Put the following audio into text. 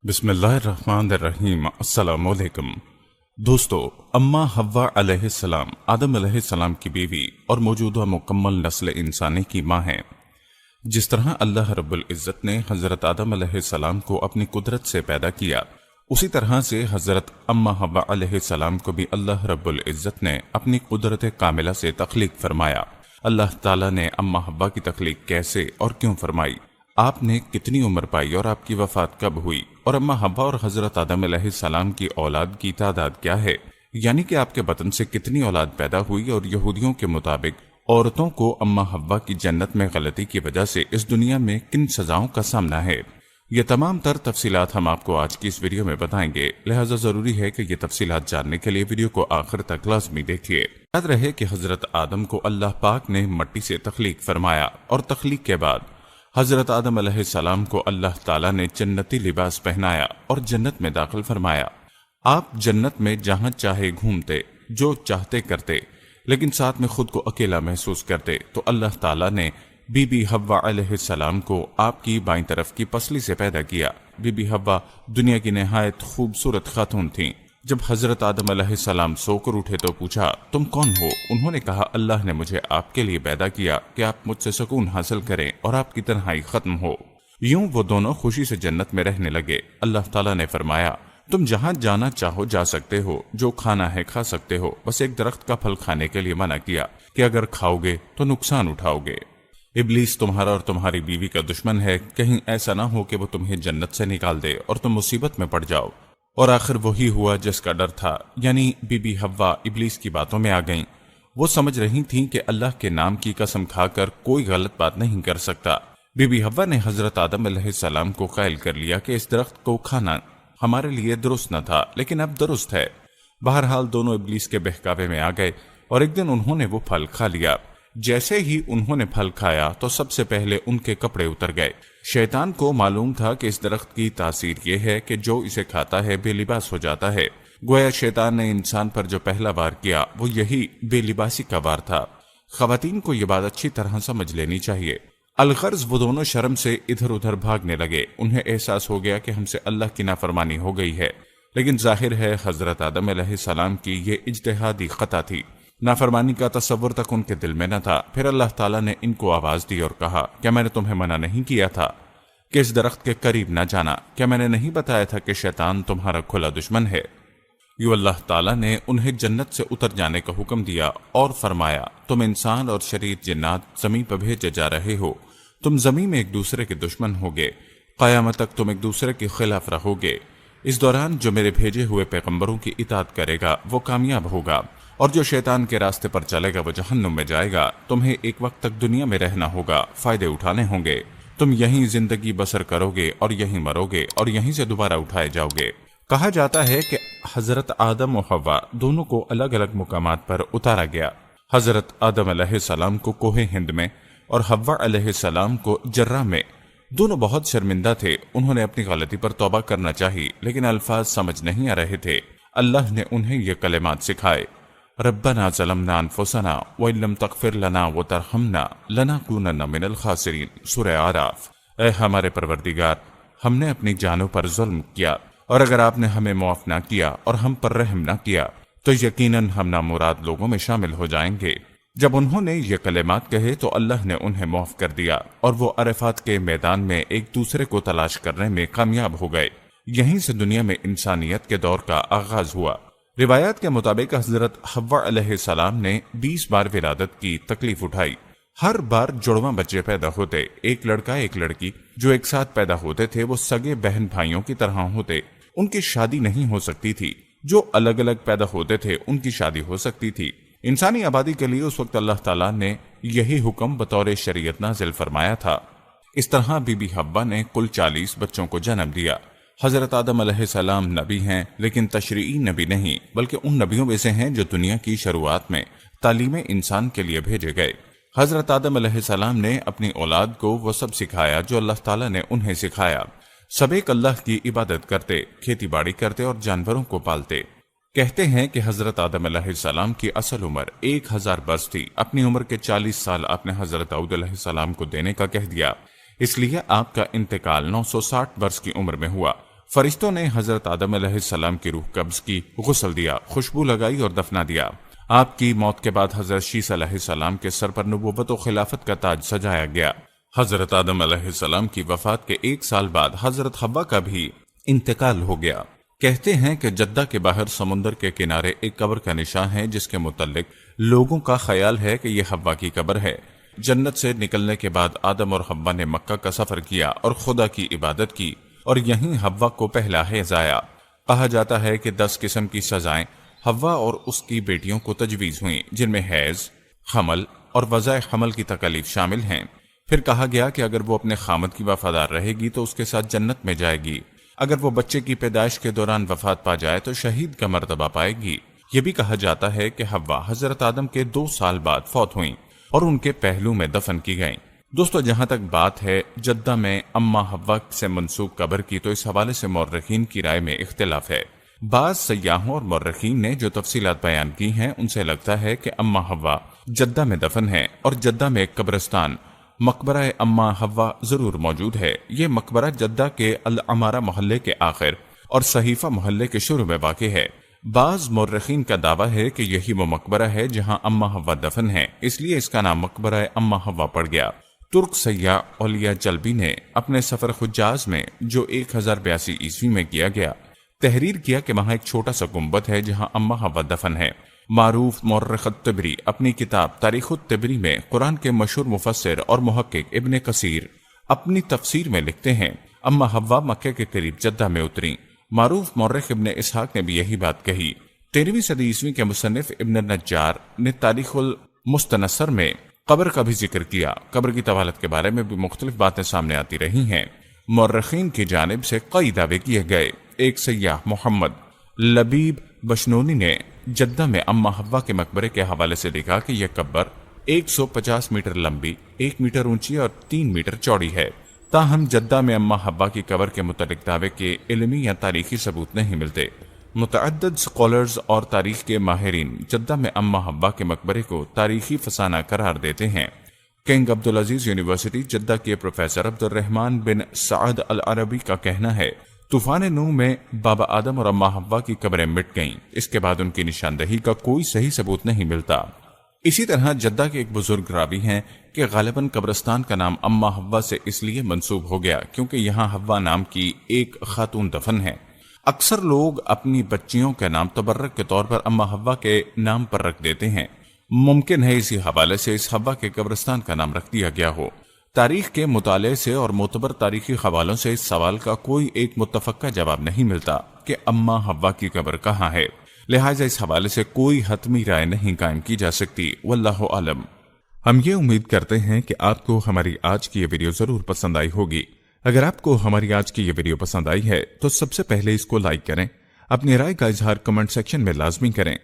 बिस्मिल्लाहिर्रहमानिर्रहीम। अस्सलाम वालेकुम दोस्तों, अम्मा हव्वा अलैहिस्सलाम आदम अलैहिस्सलाम की बीवी और मौजूदा मुकम्मल नस्ल इंसानी की माँ हैं। जिस तरह अल्लाह रब्बुल इज़्ज़त ने हजरत आदम अलैहिस्सलाम को अपनी कुदरत से पैदा किया, उसी तरह से हजरत अम्मा हव्वा अलैहिस्सलाम को भी अल्लाह रब्बुल इज़्ज़त ने अपनी कुदरत कामिला से तख्लीक फरमाया। अल्लाह ताला ने अम्मा हव्वा की तख्लीक कैसे और क्यों फरमाई, आपने कितनी उम्र पाई और आपकी वफात कब हुई, और अम्मा हव्वा और हजरत आदम अलैहिस्सलाम की औलाद की तादाद क्या है, यानी कि आपके बतन से कितनी औलाद पैदा हुई, और यहूदियों के मुताबिक औरतों को अम्मा हव्वा की जन्नत में गलती की वजह से इस दुनिया में किन सजाओं का सामना है। ये तमाम तर तफसीलात हम आपको आज की इस वीडियो में बताएंगे, लिहाजा जरूरी है कि ये तफसीलात जानने के लिए वीडियो को आखिर तक लाजमी देखिए। याद रहे कि हजरत आदम को अल्लाह पाक ने मिट्टी से तख्लीक फरमाया और तख्लीक के बाद हजरत आदम अलैहिस्सलाम को अल्लाह ताला ने जन्नती लिबास पहनाया और जन्नत में दाखिल फरमाया। आप जन्नत में जहां चाहे घूमते, जो चाहते करते, लेकिन साथ में खुद को अकेला महसूस करते, तो अल्लाह ताला ने बीबी हव्वा अलैहिस्सलाम को आपकी बाईं तरफ की पसली से पैदा किया। बीबी हव्वा दुनिया की निहायत खूबसूरत खातून थीं। जब हजरत आदम अलैहिस्सलाम सोकर उठे तो पूछा, तुम कौन हो? उन्होंने कहा, अल्लाह ने मुझे आपके लिए पैदा किया कि आप मुझसे सुकून हासिल करें और आपकी तन्हाई खत्म हो। यूं वो दोनों खुशी से जन्नत में रहने लगे। अल्लाह ताला ने फरमाया, तुम जहां जाना चाहो जा सकते हो, जो खाना है खा सकते हो, बस एक दरख्त का फल खाने के लिए मना किया कि अगर खाओगे तो नुकसान उठाओगे। इब्लीस तुम्हारा और तुम्हारी बीवी का दुश्मन है, कहीं ऐसा ना हो कि वो तुम्हें जन्नत से निकाल दे और तुम मुसीबत में पड़ जाओ। और आखिर वही हुआ जिसका डर था, यानी बीबी हव्वा इब्लीस की बातों में आ गईं। वो समझ रही थीं कि अल्लाह के नाम की कसम खाकर कोई गलत बात नहीं कर सकता। बीबी हव्वा ने हजरत आदम अलैहिस्सलाम को क़ायल कर लिया कि इस दरख्त को खाना हमारे लिए दुरुस्त न था, लेकिन अब दुरुस्त है। बहरहाल दोनों इब्लीस के बहकावे में आ गए और एक दिन उन्होंने वो फल खा लिया। जैसे ही उन्होंने फल खाया तो सबसे पहले उनके कपड़े उतर गए। शैतान को मालूम था कि इस दरख्त की तासीर ये है कि जो इसे खाता है बेलिबास हो जाता है। गोया शैतान ने इंसान पर जो पहला वार किया वो यही बेलिबासी का वार था। खवातीन को ये बात अच्छी तरह समझ लेनी चाहिए। अलगर्ज वो दोनों शर्म से इधर उधर भागने लगे। उन्हें एहसास हो गया कि हमसे अल्लाह की नाफरमानी हो गई है, लेकिन जाहिर है हजरत आदम अलैहिस्सलाम की ये इज्तिहादी खता थी। नाफरमानी का तस्वुर तक उनके दिल में न था। फिर अल्लाह ताला ने इनको आवाज दी और कहा, क्या मैंने तुम्हें मना नहीं किया था कि इस दरख्त के करीब न जाना? क्या मैंने नहीं बताया था कि शैतान तुम्हारा खुला दुश्मन है? यूं अल्लाह ताला ने उन्हें जन्नत से उतर जाने का हुक्म दिया और फरमाया, तुम इंसान और शरीर जिन्नात जमीन पर भेजे जा रहे हो। तुम जमीन में एक दूसरे के दुश्मन होगे, क़यामत तक तुम एक दूसरे के खिलाफ रहोगे। इस दौरान जो मेरे भेजे हुए पैगंबरों की इताअत करेगा वो कामयाब होगा, और जो शैतान के रास्ते पर चलेगा वो जहन्नुम में जाएगा। तुम्हें एक वक्त तक दुनिया में रहना होगा, फायदे उठाने होंगे। तुम यहीं जिंदगी बसर करोगे और यहीं मरोगे और यहीं से दोबारा उठाए जाओगे। कहा जाता है कि हजरत आदम और हव्वा दोनों को अलग अलग मुकामात पर उतारा गया। हजरत आदम अलैहिस्सलाम को कोहे हिंद में और हव्वा अलैहिस्सलाम को जर्रा में। दोनों बहुत शर्मिंदा थे। उन्होंने अपनी गलती पर तौबा करना चाही, लेकिन अल्फाज समझ नहीं आ रहे थे। अल्लाह ने उन्हें ये कलिमात सिखाए, रब्बना ज़लमना अनफुसना व इल्लम तग़फिर लना व तरहमना लनकूनन्ना मिनल खासिरीन। सूरह आराफ। ऐ हमारे परवरदिगार, हमने अपनी जानों पर जुल्म किया, और अगर आपने हमें माफ ना किया और हम पर रहम ना किया तो यकीनन हम नामुराद लोगों में शामिल हो जाएंगे। जब उन्होंने ये कलिमात कहे तो अल्लाह ने उन्हें माफ कर दिया और वो अरफात के मैदान में एक दूसरे को तलाश करने में कामयाब हो गए। यहीं से दुनिया में इंसानियत के दौर का आगाज हुआ। रिवायात के मुताबिक हजरत हव्वा अलैहिस्सलाम ने 20 बार विलादत की तकलीफ उठाई। हर बार जुड़वा बच्चे पैदा होते, एक लड़का एक लड़की जो एक साथ पैदा होते थे वो सगे बहन भाइयों की तरह होते। उनकी शादी नहीं हो सकती थी। जो अलग अलग पैदा होते थे उनकी शादी हो सकती थी। इंसानी आबादी के लिए उस वक्त अल्लाह ताला ने यही हुक्म बतौर शरीयत नाज़िल फरमाया था। इस तरह बीबी हव्वा ने कुल 40 बच्चों को जन्म दिया। हजरत आदम अलैहिस्सलाम नबी हैं, लेकिन तशरीई नबी नहीं, बल्कि उन नबियों में से हैं जो दुनिया की शुरुआत में तालीम इंसान के लिए भेजे गए। हजरत आदम अलैहिस्सलाम ने अपनी औलाद को वो सब सिखाया जो अल्लाह ताला ने उन्हें सिखाया। सब एक अल्लाह की इबादत करते, खेती बाड़ी करते और जानवरों को पालते। کہتے ہیں کہ حضرت آدم علیہ السلام کی اصل عمر 1000 برس تھی۔ اپنی عمر کے 40 سال آپ نے حضرت داؤد علیہ السلام کو دینے کا کہہ دیا، اس لیے آپ کا انتقال 960 برس کی عمر میں ہوا۔ فرشتوں نے حضرت آدم علیہ السلام کی روح قبض کی، غسل دیا، خوشبو لگائی اور دفنا دیا۔ آپ کی موت کے بعد حضرت شیس علیہ السلام کے سر پر نبوت و خلافت کا تاج سجایا گیا۔ حضرت آدم علیہ السلام کی وفات کے 1 سال بعد حضرت حوا کا بھی انتقال ہو گیا۔ کہتے ہیں کہ جدہ کے باہر سمندر کے کنارے ایک قبر کا نشان ہے، جس کے متعلق لوگوں کا خیال ہے کہ یہ حوا کی قبر ہے۔ جنت سے نکلنے کے بعد آدم اور حوا نے مکہ کا سفر کیا اور خدا کی عبادت کی، اور یہیں حوا کو پہلا حیض آیا۔ کہا جاتا ہے کہ 10 قسم کی سزائیں حوا اور اس کی بیٹیوں کو تجویز ہوئیں، جن میں حیض، حمل اور وضع حمل کی تکالیف شامل ہیں۔ پھر کہا گیا کہ اگر وہ اپنے خامد کی وفادار رہے گی تو اس کے ساتھ جنت میں جائے گی، اگر وہ بچے کی پیدائش کے دوران وفات پا جائے تو شہید کا مرتبہ پائے گی۔ یہ بھی کہا جاتا ہے کہ حوا حضرت آدم کے 2 سال بعد فوت ہوئیں اور ان کے پہلو میں دفن کی گئیں۔ دوستو، جہاں تک بات ہے جدہ میں اماں حوا سے منسوب قبر کی، تو اس حوالے سے مورخین کی رائے میں اختلاف ہے۔ بعض سیاحوں اور مورخین نے جو تفصیلات بیان کی ہیں، ان سے لگتا ہے کہ اماں حوا جدہ میں دفن ہے، اور جدہ میں ایک قبرستان مقبرہ اماں حوا ضرور موجود ہے۔ یہ مقبرہ جدہ کے العمارہ محلے کے آخر اور صحیفہ محلے کے شروع میں واقع ہے۔ بعض مورخین کا دعویٰ ہے کہ یہی وہ مقبرہ ہے جہاں اماں حوا دفن ہے، اس لیے اس کا نام مقبرہ اماں حوا پڑ گیا۔ ترک سیاح اولیاء جلبی نے اپنے سفر حجاز میں، جو 1082 عیسوی میں کیا گیا، تحریر کیا کہ وہاں ایک چھوٹا سا گنبد ہے جہاں اماں حوا دفن ہے۔ معروف مورخ الطبری اپنی کتاب تاریخ الطبری میں قرآن کے مشہور مفسر اور محقق ابن کثیر اپنی تفسیر میں لکھتے ہیں، اماں حوا مکہ کے قریب جدہ میں اتری۔ معروف مورخ ابن اسحاق نے بھی یہی بات کہی۔ 13ویں صدی عیسوی کے مصنف ابن النجار نے تاریخ المستنصر میں قبر کا بھی ذکر کیا۔ قبر کی طوالت کے بارے میں بھی مختلف باتیں سامنے آتی رہی ہیں۔ مورخین کی جانب سے کئی دعوے کیے گئے۔ ایک سیاح محمد لبیب بشنونی نے جدہ میں اماں حوا کے مقبرے کے حوالے سے لکھا کہ یہ قبر 150 میٹر لمبی، 1 میٹر اونچی اور 3 میٹر چوڑی ہے۔ تاہم جدہ میں اماں حوا کی قبر کے متعلق دعوے کے علمی یا تاریخی ثبوت نہیں ملتے۔ متعدد سکولرز اور تاریخ کے ماہرین جدہ میں اماں حوا کے مقبرے کو تاریخی فسانہ قرار دیتے ہیں۔ کنگ عبدالعزیز یونیورسٹی جدہ کے پروفیسر عبد الرحمن بن سعد العربی کا کہنا ہے، طوفان نوح میں بابا آدم اور اماں حوا کی قبریں مٹ گئیں، اس کے بعد ان کی نشاندہی کا کوئی صحیح ثبوت نہیں ملتا۔ اسی طرح جدہ کے ایک بزرگ راوی ہیں کہ غالباً قبرستان کا نام اماں حوا سے اس لیے منسوب ہو گیا کیونکہ یہاں حوا نام کی ایک خاتون دفن ہے۔ اکثر لوگ اپنی بچیوں کے نام تبرک کے طور پر اماں حوا کے نام پر رکھ دیتے ہیں۔ ممکن ہے اسی حوالے سے اس حوا کے قبرستان کا نام رکھ دیا گیا ہو۔ تاریخ کے مطالعے سے اور معتبر تاریخی حوالوں سے اس سوال کا کوئی ایک متفقہ جواب نہیں ملتا کہ اماں حوا کی قبر کہاں ہے، لہٰذا اس حوالے سے کوئی حتمی رائے نہیں قائم کی جا سکتی۔ واللہ عالم۔ ہم یہ امید کرتے ہیں کہ آپ کو ہماری آج کی یہ ویڈیو ضرور پسند آئی ہوگی۔ اگر آپ کو ہماری آج کی یہ ویڈیو پسند آئی ہے تو سب سے پہلے اس کو لائک کریں، اپنی رائے کا اظہار کمنٹ سیکشن میں لازمی کریں